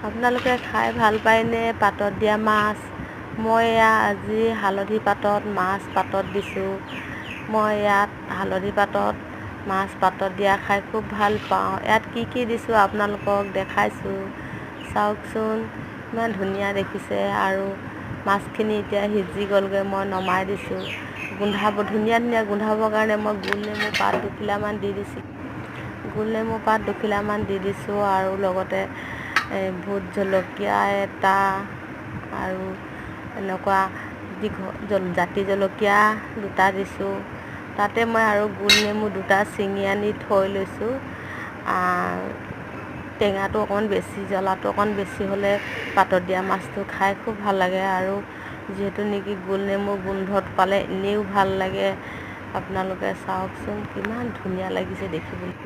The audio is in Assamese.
আপোনালোকে খাই ভাল পায়নে পাতত দিয়া মাছ? মই আজি হালধি পাতত মাছ পাতত দিছোঁ। মই ইয়াত হালধি পাতত মাছ পাতত দিয়া খাই খুব ভাল পাওঁ। ইয়াত কি দিছোঁ আপোনালোকক দেখাইছোঁ, চাওকচোন। ইমান ধুনীয়া দেখিছে। আৰু মাছখিনি এতিয়া সিজি গ'লগৈ, মই নমাই দিছোঁ। ধুনীয়া গোন্ধাবৰ কাৰণে মই গোল নেমু পাত দুখিলামান দি দিছোঁ। গোল নেমু পাত দুখিলামান দি দিছোঁ আৰু লগতে ভোট জলকীয়া এটা আৰু এনেকুৱা জাতি জলকীয়া দুটা দিছোঁ। তাতে মই আৰু গোল নেমু দুটা ছিঙি আনি থৈ লৈছোঁ। টেঙাটো অকণমান বেছি, জ্বলাটো অকণমান বেছি হ'লে পাতত দিয়া মাছটো খাই খুব ভাল লাগে। আৰু যিহেতু নেকি গোল নেমু গোন্ধত পালে এনেও ভাল লাগে। আপোনালোকে চাওকচোন কিমান ধুনীয়া লাগিছে দেখিবলৈ।